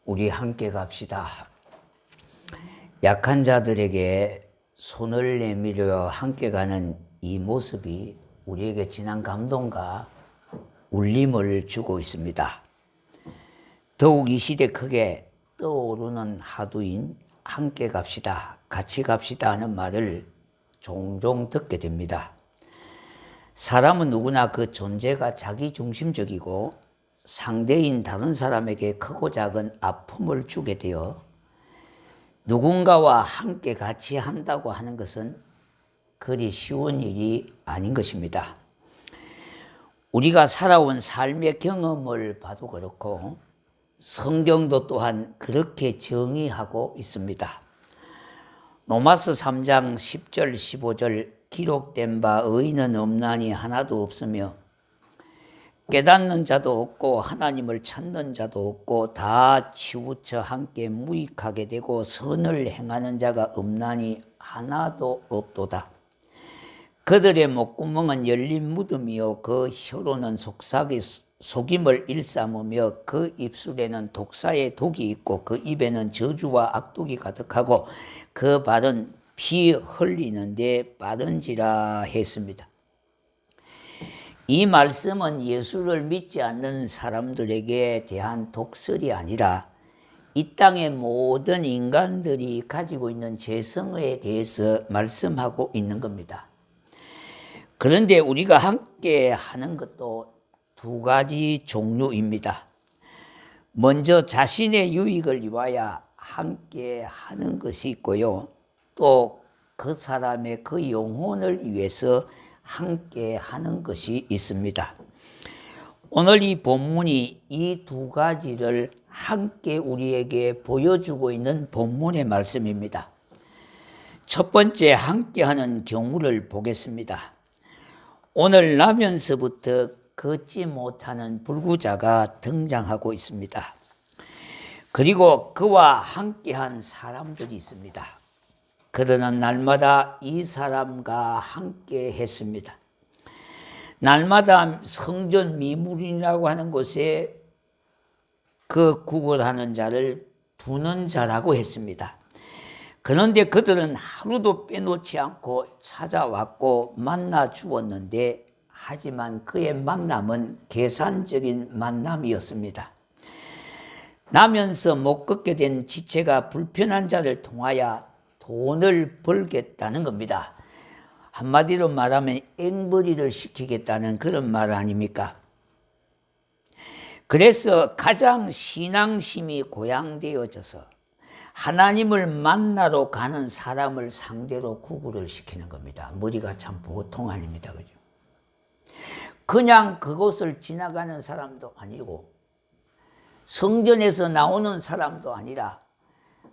우리 함께 갑시다. 약한 자들에게 손을 내밀어 함께 가는 이 모습이 우리에게 진한 감동과 울림을 주고 있습니다. 더욱 이 시대 크게 떠오르는 화두인 함께 갑시다, 같이 갑시다 하는 말을 종종 듣게 됩니다. 사람은 누구나 그 존재가 자기중심적이고 상대인 다른 사람에게 크고 작은 아픔을 주게 되어 누군가와 함께 같이 한다고 하는 것은 그리 쉬운 일이 아닌 것입니다. 우리가 살아온 삶의 경험을 봐도 그렇고 성경도 또한 그렇게 정의하고 있습니다. 로마서 3장 10절 15절 기록된 바 의인은 없나니 하나도 없으며 깨닫는 자도 없고 하나님을 찾는 자도 없고 다 치우쳐 함께 무익하게 되고 선을 행하는 자가 없나니 하나도 없도다. 그들의 목구멍은 열린 무덤이요 그 혀로는 속임을 일삼으며 그 입술에는 독사의 독이 있고 그 입에는 저주와 악독이 가득하고 그 발은 피 흘리는 데 빠른지라 했습니다. 이 말씀은 예수를 믿지 않는 사람들에게 대한 독설이 아니라 이 땅의 모든 인간들이 가지고 있는 죄성에 대해서 말씀하고 있는 겁니다. 그런데 우리가 함께 하는 것도 두 가지 종류입니다. 먼저 자신의 유익을 위하여 함께 하는 것이 있고요. 또 그 사람의 그 영혼을 위해서 함께 하는 것이 있습니다. 오늘 이 본문이 이 두 가지를 함께 우리에게 보여주고 있는 본문의 말씀입니다. 첫 번째 함께하는 경우를 보겠습니다. 오늘 나면서부터 걷지 못하는 불구자가 등장하고 있습니다. 그리고 그와 함께한 사람들이 있습니다. 그들은 날마다 이 사람과 함께 했습니다. 날마다 성전 미문이라고 하는 곳에 그 구걸하는 자를 두는 자라고 했습니다. 그런데 그들은 하루도 빼놓지 않고 찾아왔고 만나 주었는데 하지만 그의 만남은 계산적인 만남이었습니다. 나면서 못 걷게 된 지체가 불편한 자를 통하여 돈을 벌겠다는 겁니다. 한마디로 말하면 앵벌이를 시키겠다는 그런 말 아닙니까? 그래서 가장 신앙심이 고양되어져서 하나님을 만나러 가는 사람을 상대로 구걸을 시키는 겁니다. 머리가 참 보통 아닙니다. 그죠? 그냥 그곳을 지나가는 사람도 아니고 성전에서 나오는 사람도 아니라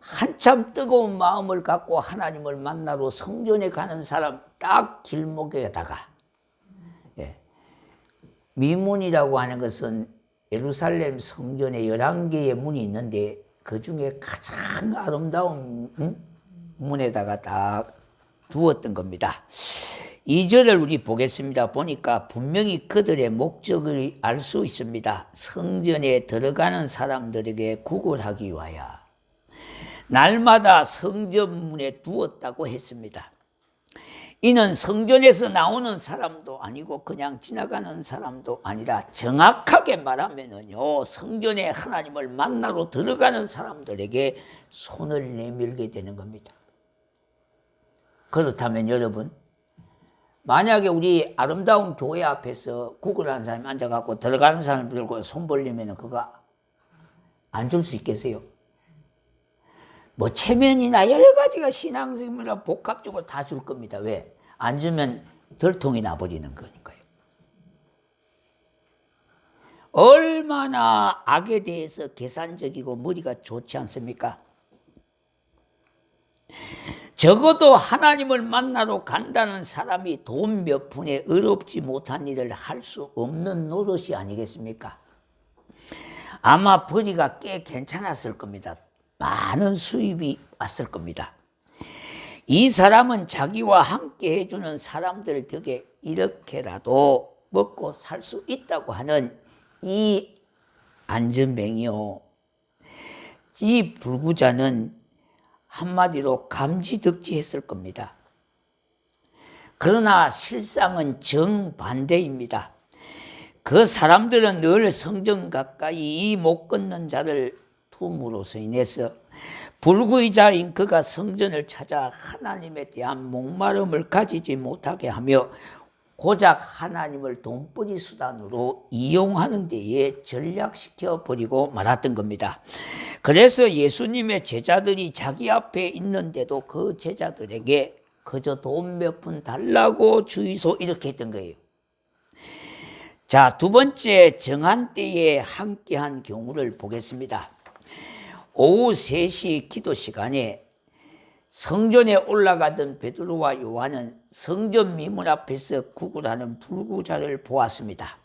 한참 뜨거운 마음을 갖고 하나님을 만나러 성전에 가는 사람 딱 길목에다가 미문이라고 하는 것은 예루살렘 성전에 11개의 문이 있는데 그 중에 가장 아름다운 문에다가 딱 두었던 겁니다. 2절을 우리 보겠습니다. 보니까 분명히 그들의 목적을 알 수 있습니다. 성전에 들어가는 사람들에게 구걸하기 위하여 날마다 성전문에 두었다고 했습니다. 이는 성전에서 나오는 사람도 아니고 그냥 지나가는 사람도 아니라 정확하게 말하면요, 성전에 하나님을 만나러 들어가는 사람들에게 손을 내밀게 되는 겁니다. 그렇다면 여러분, 만약에 우리 아름다운 교회 앞에서 구걸하는 사람이 앉아갖고 들어가는 사람 들고 손 벌리면 그거 안 줄 수 있겠어요? 뭐 체면이나 여러 가지가 신앙생활이나 복합적으로 다 줄 겁니다. 왜? 안 주면 덜통이 나버리는 거니까요. 얼마나 악에 대해서 계산적이고 머리가 좋지 않습니까? 적어도 하나님을 만나러 간다는 사람이 돈 몇 푼에 어렵지 못한 일을 할 수 없는 노릇이 아니겠습니까? 아마 벌이가 꽤 괜찮았을 겁니다. 많은 수입이 왔을 겁니다. 이 사람은 자기와 함께 해주는 사람들 덕에 이렇게라도 먹고 살 수 있다고 하는 이 안전뱅이요, 이 불구자는 한마디로 감지덕지했을 겁니다. 그러나 실상은 정반대입니다. 그 사람들은 늘 성전 가까이 이 못 걷는 자를 둠으로써 인해서 불구이자인 그가 성전을 찾아 하나님에 대한 목마름을 가지지 못하게 하며 고작 하나님을 돈벌이 수단으로 이용하는 데에 전략시켜 버리고 말았던 겁니다. 그래서 예수님의 제자들이 자기 앞에 있는데도 그 제자들에게 그저 돈 몇 푼 달라고 주의소 이렇게 했던 거예요. 자, 두 번째 정한 때에 함께한 경우를 보겠습니다. 오후 3시 기도 시간에 성전에 올라가던 베드로와 요한은 성전 미문 앞에서 구걸하는 불구자를 보았습니다.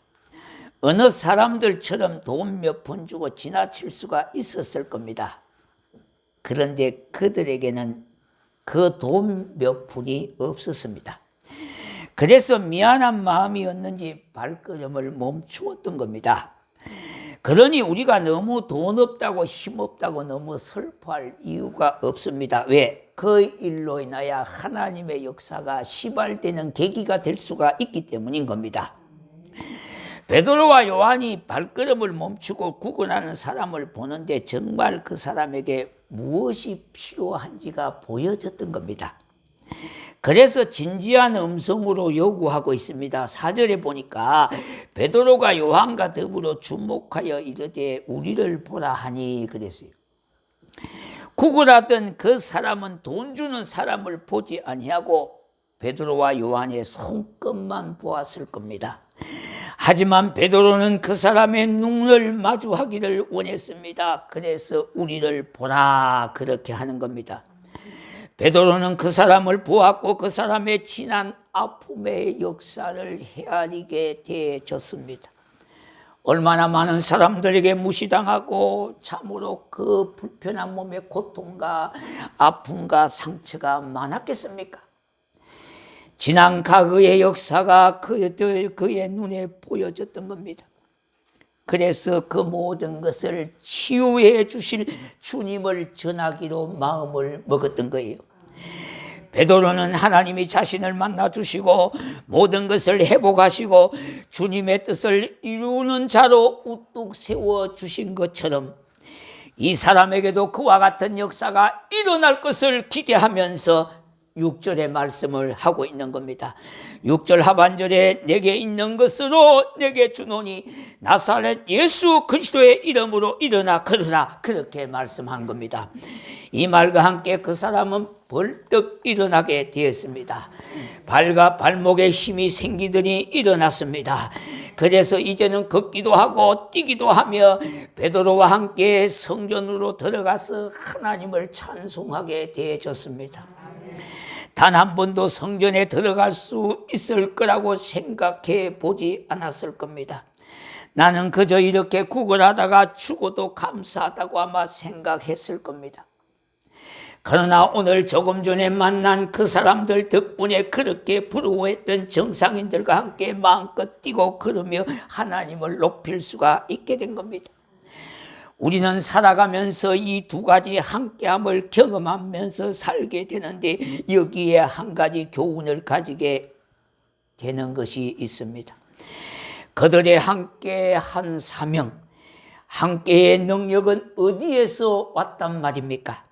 어느 사람들처럼 돈 몇 푼 주고 지나칠 수가 있었을 겁니다. 그런데 그들에게는 그 돈 몇 푼이 없었습니다. 그래서 미안한 마음이었는지 발걸음을 멈추었던 겁니다. 그러니 우리가 너무 돈 없다고 힘 없다고 너무 슬퍼할 이유가 없습니다. 왜? 그 일로 인하여 하나님의 역사가 시발되는 계기가 될 수가 있기 때문인 겁니다. 베드로와 요한이 발걸음을 멈추고 구걸하는 사람을 보는데 정말 그 사람에게 무엇이 필요한지가 보여졌던 겁니다. 그래서 진지한 음성으로 요구하고 있습니다. 4절에 보니까 베드로가 요한과 더불어 주목하여 이르되 우리를 보라 하니 그랬어요. 구걸하던 그 사람은 돈 주는 사람을 보지 아니하고 베드로와 요한의 손끝만 보았을 겁니다. 하지만 베드로는 그 사람의 눈을 마주하기를 원했습니다. 그래서 우리를 보라 그렇게 하는 겁니다. 베드로는 그 사람을 보았고 그 사람의 지난 아픔의 역사를 헤아리게 되어졌습니다. 얼마나 많은 사람들에게 무시당하고 참으로 그 불편한 몸의 고통과 아픔과 상처가 많았겠습니까? 지난 과거의 역사가 그의 눈에 보여졌던 겁니다. 그래서 그 모든 것을 치유해 주실 주님을 전하기로 마음을 먹었던 거예요. 베드로는 하나님이 자신을 만나 주시고 모든 것을 회복하시고 주님의 뜻을 이루는 자로 우뚝 세워 주신 것처럼 이 사람에게도 그와 같은 역사가 일어날 것을 기대하면서 6절의 말씀을 하고 있는 겁니다. 6절 하반절에 내게 있는 것으로 내게 주노니 나사렛 예수 그리스도의 이름으로 일어나 걸으라 그렇게 말씀한 겁니다. 이 말과 함께 그 사람은 벌떡 일어나게 되었습니다. 발과 발목에 힘이 생기더니 일어났습니다. 그래서 이제는 걷기도 하고 뛰기도 하며 베드로와 함께 성전으로 들어가서 하나님을 찬송하게 되어졌습니다. 단 한 번도 성전에 들어갈 수 있을 거라고 생각해 보지 않았을 겁니다. 나는 그저 이렇게 구걸하다가 죽어도 감사하다고 아마 생각했을 겁니다. 그러나 오늘 조금 전에 만난 그 사람들 덕분에 그렇게 부러워했던 정상인들과 함께 마음껏 뛰고 걸으며 하나님을 높일 수가 있게 된 겁니다. 우리는 살아가면서 이 두 가지 함께함을 경험하면서 살게 되는데 여기에 한 가지 교훈을 가지게 되는 것이 있습니다. 그들의 함께한 사명, 함께의 능력은 어디에서 왔단 말입니까?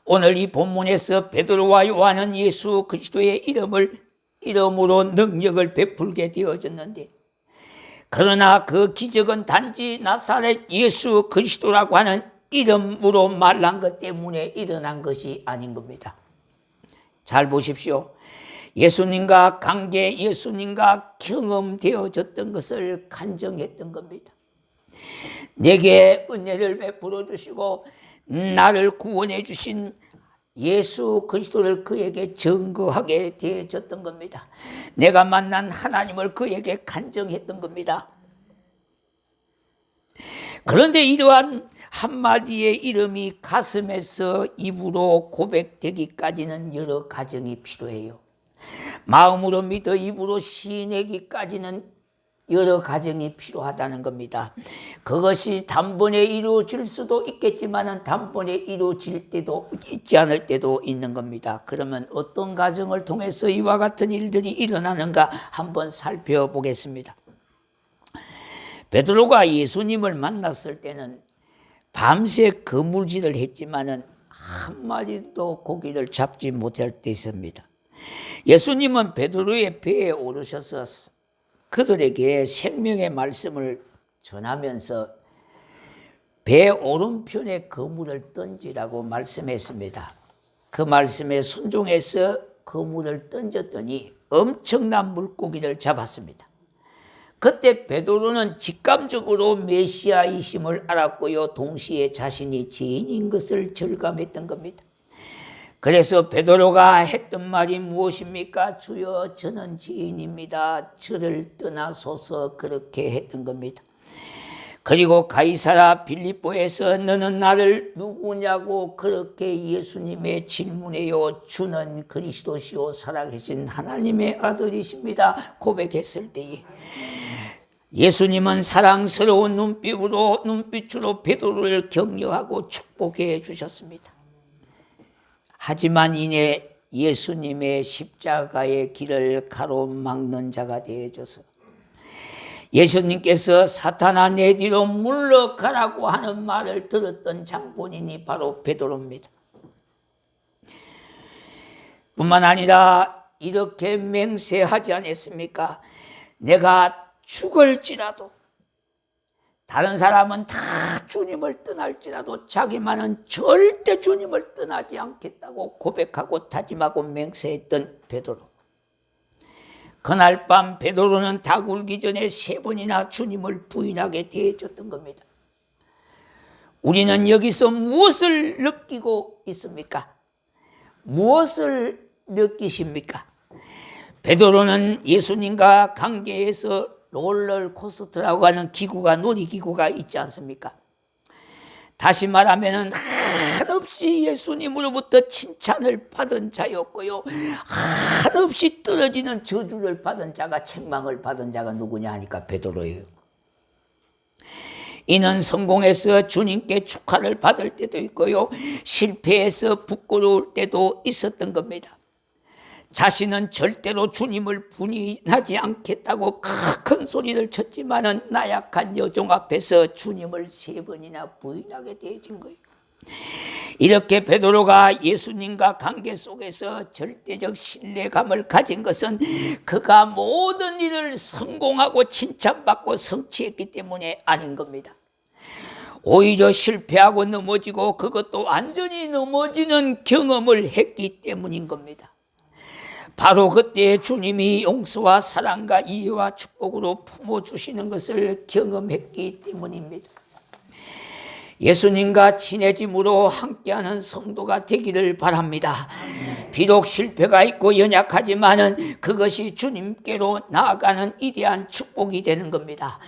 오늘 이 본문에서 베드로와 요한은 예수 그리스도의 이름으로 능력을 베풀게 되어졌는데 그러나 그 기적은 단지 나사렛 예수 그리스도라고 하는 이름으로 말한 것 때문에 일어난 것이 아닌 겁니다. 잘 보십시오. 예수님과 관계, 예수님과 경험되어졌던 것을 간증했던 겁니다. 내게 은혜를 베풀어 주시고 나를 구원해 주신 예수 그리스도를 그에게 증거하게 되어졌던 겁니다. 내가 만난 하나님을 그에게 간증했던 겁니다. 그런데 이러한 한마디의 이름이 가슴에서 입으로 고백되기까지는 여러 과정이 필요해요. 마음으로 믿어 입으로 시인하기까지는 여러 과정이 필요하다는 겁니다. 그것이 단번에 이루어질 수도 있겠지만 단번에 이루어질 때도 있지 않을 때도 있는 겁니다. 그러면 어떤 과정을 통해서 이와 같은 일들이 일어나는가 한번 살펴보겠습니다. 베드로가 예수님을 만났을 때는 밤새 그물질을 했지만은 한 마리도 고기를 잡지 못할 때 있습니다. 예수님은 베드로의 배에 오르셔서 그들에게 생명의 말씀을 전하면서 배 오른편에 그물을 던지라고 말씀했습니다. 그 말씀에 순종해서 그물을 던졌더니 엄청난 물고기를 잡았습니다. 그때 베드로는 직감적으로 메시아이심을 알았고요, 동시에 자신이 죄인인 것을 절감했던 겁니다. 그래서 베드로가 했던 말이 무엇입니까? 주여, 저는 죄인입니다. 저를 떠나소서. 그렇게 했던 겁니다. 그리고 가이사랴 빌립보에서 너는 나를 누구냐고 그렇게 예수님의 질문에요, 주는 그리스도시요 살아계신 하나님의 아들이십니다 고백했을 때에 예수님은 사랑스러운 눈빛으로 베드로를 격려하고 축복해 주셨습니다. 하지만 이내 예수님의 십자가의 길을 가로막는 자가 되어져서 예수님께서 사탄아 내 뒤로 물러가라고 하는 말을 들었던 장본인이 바로 베드로입니다. 뿐만 아니라 이렇게 맹세하지 않았습니까? 내가 죽을지라도, 다른 사람은 다 주님을 떠날지라도 자기만은 절대 주님을 떠나지 않겠다고 고백하고 다짐하고 맹세했던 베드로. 그날 밤 베드로는 닭 울기 전에 3번이나 주님을 부인하게 되어졌던 겁니다. 우리는 여기서 무엇을 느끼고 있습니까? 무엇을 느끼십니까? 베드로는 예수님과 관계에서 롤러코스터라고 하는 기구가, 놀이기구가 있지 않습니까? 다시 말하면 한없이 예수님으로부터 칭찬을 받은 자였고요, 한없이 떨어지는 저주를 받은 자가, 책망을 받은 자가 누구냐 하니까 베드로예요. 이는 성공해서 주님께 축하를 받을 때도 있고요, 실패해서 부끄러울 때도 있었던 겁니다. 자신은 절대로 주님을 부인하지 않겠다고 큰 소리를 쳤지만은 나약한 여종 앞에서 주님을 3번이나 부인하게 되어진 거예요. 이렇게 베드로가 예수님과 관계 속에서 절대적 신뢰감을 가진 것은 그가 모든 일을 성공하고 칭찬받고 성취했기 때문에 아닌 겁니다. 오히려 실패하고 넘어지고 그것도 완전히 넘어지는 경험을 했기 때문인 겁니다. 바로 그때 주님이 용서와 사랑과 이해와 축복으로 품어주시는 것을 경험했기 때문입니다. 예수님과 친해짐으로 함께하는 성도가 되기를 바랍니다. 비록 실패가 있고 연약하지만은 그것이 주님께로 나아가는 위대한 축복이 되는 겁니다.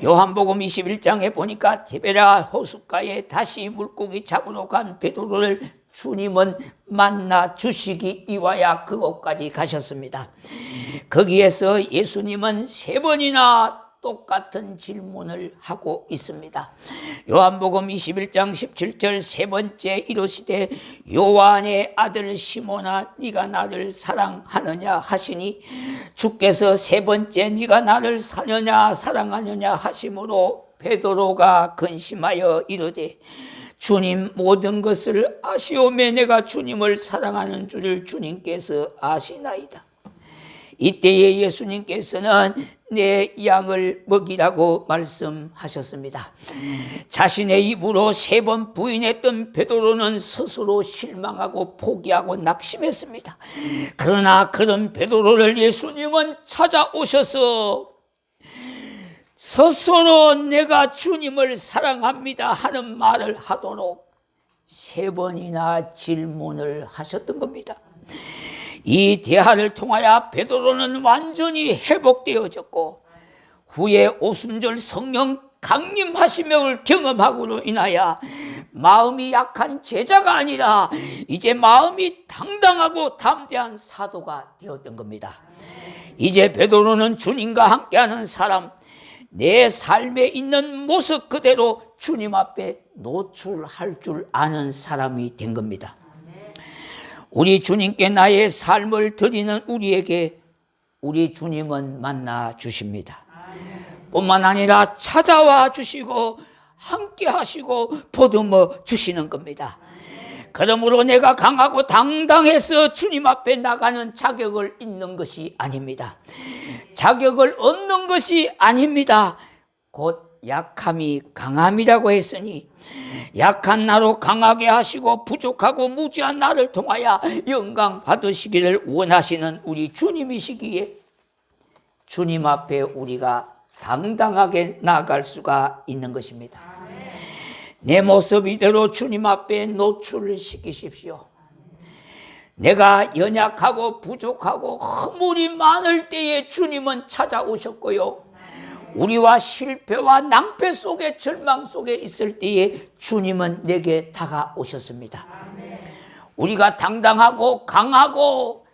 요한복음 21장에 보니까 티베랴 호숫가에 다시 물고기 잡으러 간 베드로를 주님은 만나 주시기 이와야 그곳까지 가셨습니다. 거기에서 예수님은 3번이나 똑같은 질문을 하고 있습니다. 요한복음 21장 17절 3번째 이르시되 요한의 아들 시몬아 네가 나를 사랑하느냐 하시니 주께서 3번째 네가 나를 사랑하느냐 하심으로 베드로가 근심하여 이르되 주님 모든 것을 아시오매 내가 주님을 사랑하는 줄을 주님께서 아시나이다. 이때에 예수님께서는 내 양을 먹이라고 말씀하셨습니다. 자신의 입으로 3번 부인했던 베드로는 스스로 실망하고 포기하고 낙심했습니다. 그러나 그런 베드로를 예수님은 찾아오셔서 스스로 내가 주님을 사랑합니다 하는 말을 하도록 3번이나 질문을 하셨던 겁니다. 이 대화를 통하여 베드로는 완전히 회복되어졌고 후에 오순절 성령 강림하심을 경험하고로 인하여 마음이 약한 제자가 아니라 이제 마음이 당당하고 담대한 사도가 되었던 겁니다. 이제 베드로는 주님과 함께하는 사람, 내 삶에 있는 모습 그대로 주님 앞에 노출할 줄 아는 사람이 된 겁니다. 우리 주님께 나의 삶을 드리는 우리에게 우리 주님은 만나 주십니다. 뿐만 아니라 찾아와 주시고 함께 하시고 보듬어 주시는 겁니다. 그러므로 내가 강하고 당당해서 주님 앞에 나가는 자격을 있는 것이 아닙니다. 자격을 얻는 것이 아닙니다. 곧 약함이 강함이라고 했으니 약한 나로 강하게 하시고 부족하고 무지한 나를 통하여 영광 받으시기를 원하시는 우리 주님이시기에 주님 앞에 우리가 당당하게 나아갈 수가 있는 것입니다. 내 모습 이대로 주님 앞에 노출시키십시오. 내가 연약하고 부족하고 허물이 많을 때에 주님은 찾아오셨고요. 우리와 실패와 낭패 속에 절망 속에 있을 때에 주님은 내게 다가오셨습니다. 우리가 당당하고 강하고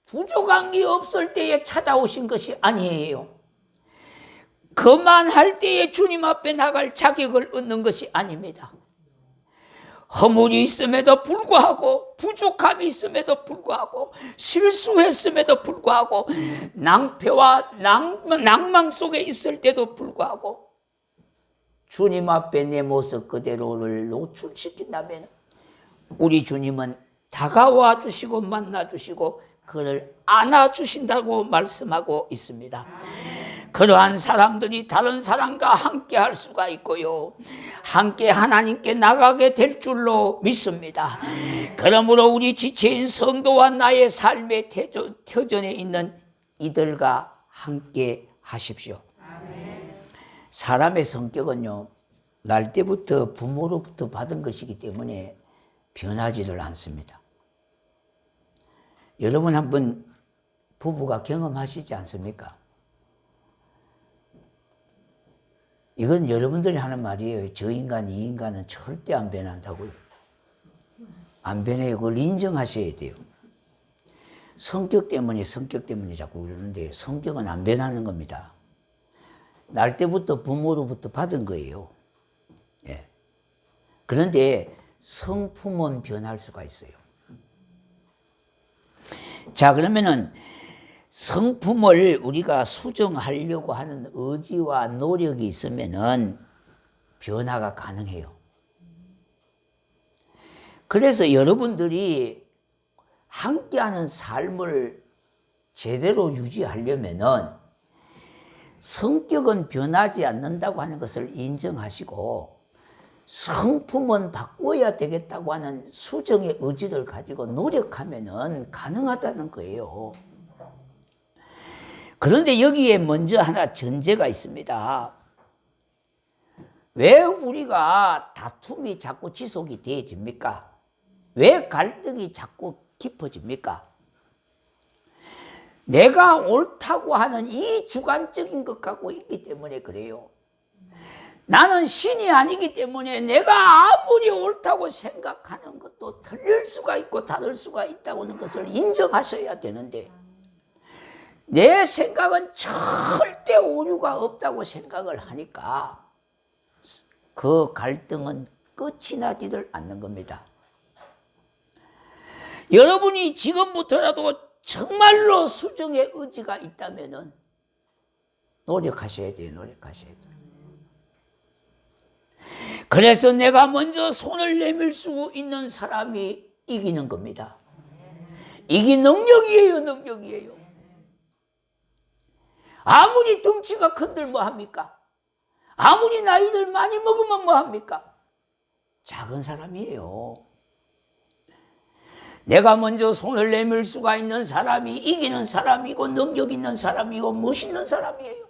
부족한 게 없을 때에 찾아오신 것이 아니에요. 그만할 때에 주님 앞에 나갈 자격을 얻는 것이 아닙니다. 허물이 있음에도 불구하고 부족함이 있음에도 불구하고 실수했음에도 불구하고 낭패와 낭망 속에 있을 때도 불구하고 주님 앞에 내 모습 그대로를 노출시킨다면 우리 주님은 다가와 주시고 만나 주시고 그를 안아 주신다고 말씀하고 있습니다. 그러한 사람들이 다른 사람과 함께 할 수가 있고요. 함께 하나님께 나가게 될 줄로 믿습니다. 그러므로 우리 지체인 성도와 나의 삶의 터전에 있는 이들과 함께 하십시오. 사람의 성격은요, 날 때부터 부모로부터 받은 것이기 때문에 변하지를 않습니다. 여러분 한번 부부가 경험하시지 않습니까? 이건 여러분들이 하는 말이에요. 저 인간, 이 인간은 절대 안 변한다고요. 안 변해요. 그걸 인정하셔야 돼요. 성격 때문에 자꾸 그러는데 성격은 안 변하는 겁니다. 날 때부터 부모로부터 받은 거예요. 예. 그런데 성품은 변할 수가 있어요. 자, 그러면은 성품을 우리가 수정하려고 하는 의지와 노력이 있으면은 변화가 가능해요. 그래서 여러분들이 함께하는 삶을 제대로 유지하려면은 성격은 변하지 않는다고 하는 것을 인정하시고 성품은 바꿔야 되겠다고 하는 수정의 의지를 가지고 노력하면은 가능하다는 거예요. 그런데 여기에 먼저 하나 전제가 있습니다. 왜 우리가 다툼이 자꾸 지속이 되어집니까? 왜 갈등이 자꾸 깊어집니까? 내가 옳다고 하는 이 주관적인 것 갖고 있기 때문에 그래요. 나는 신이 아니기 때문에 내가 아무리 옳다고 생각하는 것도 틀릴 수가 있고 다를 수가 있다고 하는 것을 인정하셔야 되는데 내 생각은 절대 오류가 없다고 생각을 하니까 그 갈등은 끝이 나지를 않는 겁니다. 여러분이 지금부터라도 정말로 수정의 의지가 있다면 노력하셔야 돼요. 노력하셔야 돼요. 그래서 내가 먼저 손을 내밀 수 있는 사람이 이기는 겁니다. 이게 능력이에요. 능력이에요. 아무리 덩치가 큰들 뭐합니까? 아무리 나이들 많이 먹으면 뭐합니까? 작은 사람이에요. 내가 먼저 손을 내밀 수가 있는 사람이 이기는 사람이고 능력 있는 사람이고 멋있는 사람이에요.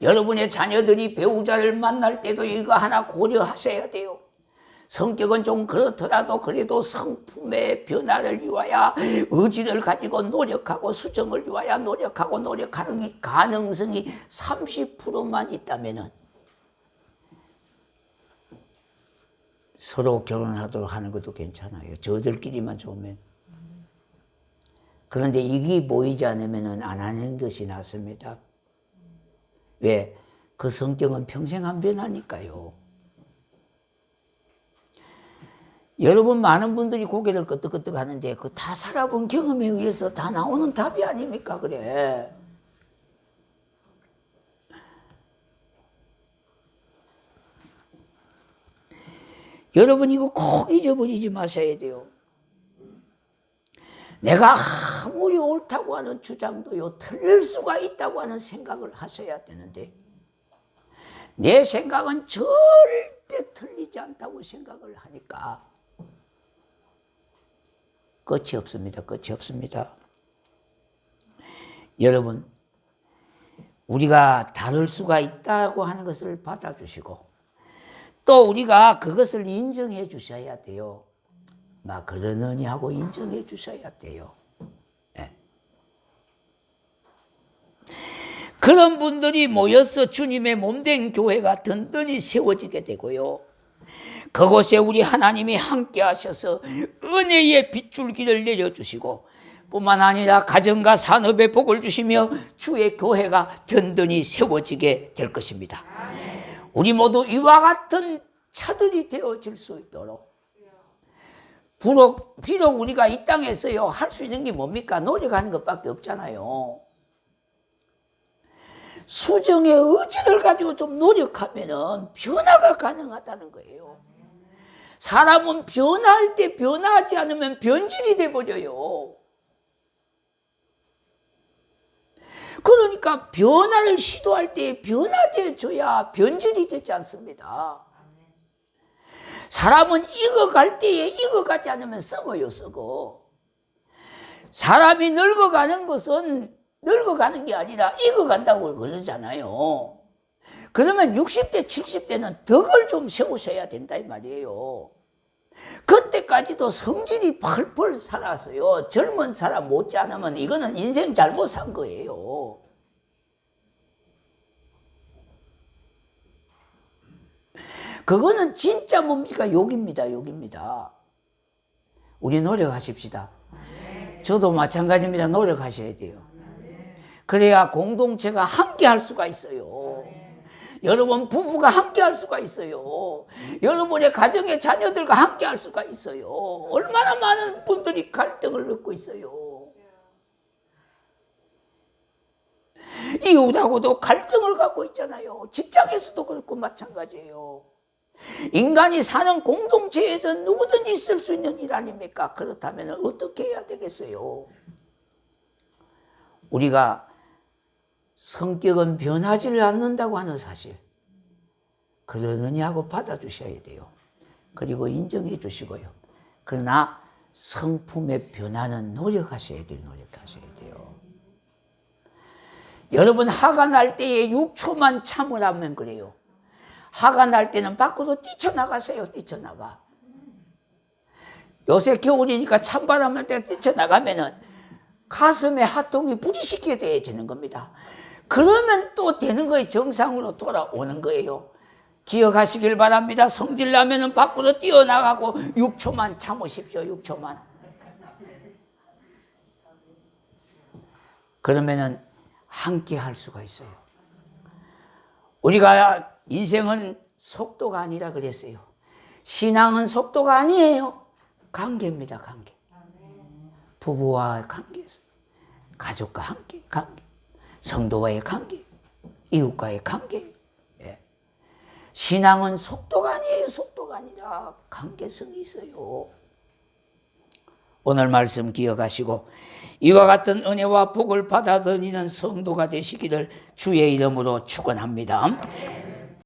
여러분의 자녀들이 배우자를 만날 때도 이거 하나 고려하셔야 돼요. 성격은 좀 그렇더라도 그래도 성품의 변화를 위하여 의지를 가지고 노력하고 수정을 위하여 노력하고 노력하는 이 가능성이 30%만 있다면 서로 결혼하도록 하는 것도 괜찮아요. 저들끼리만 좋으면. 그런데 이게 보이지 않으면 안 하는 것이 낫습니다. 왜? 그 성격은 평생 안 변하니까요. 여러분 많은 분들이 고개를 끄덕끄덕 하는데 그 다 살아본 경험에 의해서 다 나오는 답이 아닙니까? 그래. 여러분 이거 꼭 잊어버리지 마셔야 돼요. 내가 아무리 옳다고 하는 주장도요 틀릴 수가 있다고 하는 생각을 하셔야 되는데 내 생각은 절대 틀리지 않다고 생각을 하니까 끝이 없습니다. 끝이 없습니다. 여러분 우리가 다를 수가 있다고 하는 것을 받아주시고 또 우리가 그것을 인정해 주셔야 돼요. 막 그러느니 하고 인정해 주셔야 돼요. 네. 그런 분들이 모여서 주님의 몸된 교회가 든든히 세워지게 되고요. 그곳에 우리 하나님이 함께 하셔서 은혜의 빗줄기를 내려주시고 뿐만 아니라 가정과 산업에 복을 주시며 주의 교회가 든든히 세워지게 될 것입니다. 우리 모두 이와 같은 차들이 되어질 수 있도록 비록 우리가 이 땅에서요 할 수 있는 게 뭡니까? 노력하는 것밖에 없잖아요. 수정의 의지를 가지고 좀 노력하면은 변화가 가능하다는 거예요. 사람은 변화할 때 변화하지 않으면 변질이 돼버려요. 그러니까 변화를 시도할 때 변화돼줘야 변질이 되지 않습니다. 사람은 익어갈 때에 익어가지 않으면 썩어요, 썩어. 사람이 늙어가는 것은 늙어가는 게 아니라 익어간다고 그러잖아요. 그러면 60대, 70대는 덕을 좀 세우셔야 된다 이 말이에요. 그때까지도 성질이 펄펄 살아서요. 젊은 사람 못지않으면 이거는 인생 잘못 산 거예요. 그거는 진짜 뭡니까? 욕입니다. 욕입니다. 우리 노력하십시다. 저도 마찬가지입니다. 노력하셔야 돼요. 그래야 공동체가 함께 할 수가 있어요. 여러분 부부가 함께 할 수가 있어요. 여러분의 가정의 자녀들과 함께 할 수가 있어요. 얼마나 많은 분들이 갈등을 겪고 있어요. 이웃하고도 갈등을 갖고 있잖아요. 직장에서도 그렇고 마찬가지예요. 인간이 사는 공동체에서 누구든지 있을 수 있는 일 아닙니까? 그렇다면 어떻게 해야 되겠어요? 우리가 성격은 변하지를 않는다고 하는 사실 그러느니 하고 받아주셔야 돼요. 그리고 인정해 주시고요. 그러나 성품의 변화는 노력하셔야 돼요. 노력하셔야 돼요. 여러분 화가 날 때에 6초만 참으라면 그래요. 화가 날 때는 밖으로 뛰쳐나가세요. 뛰쳐나가. 요새 겨울이니까 찬바람 날 때 뛰쳐나가면은 가슴에 핫통이 부딪히게 되어지는 겁니다. 그러면 또 되는 거예요. 정상으로 돌아오는 거예요. 기억하시길 바랍니다. 성질 나면은 밖으로 뛰어나가고 6초만 참으십시오. 6초만. 그러면은 함께 할 수가 있어요. 우리가 인생은 속도가 아니라 그랬어요. 신앙은 속도가 아니에요. 관계입니다. 관계. 부부와의 관계, 가족과 함께 관계, 성도와의 관계, 이웃과의 관계. 예. 신앙은 속도가 아니에요. 속도가 아니라 관계성이 있어요. 오늘 말씀 기억하시고 이와 같은 은혜와 복을 받아들이는 성도가 되시기를 주의 이름으로 축원합니다.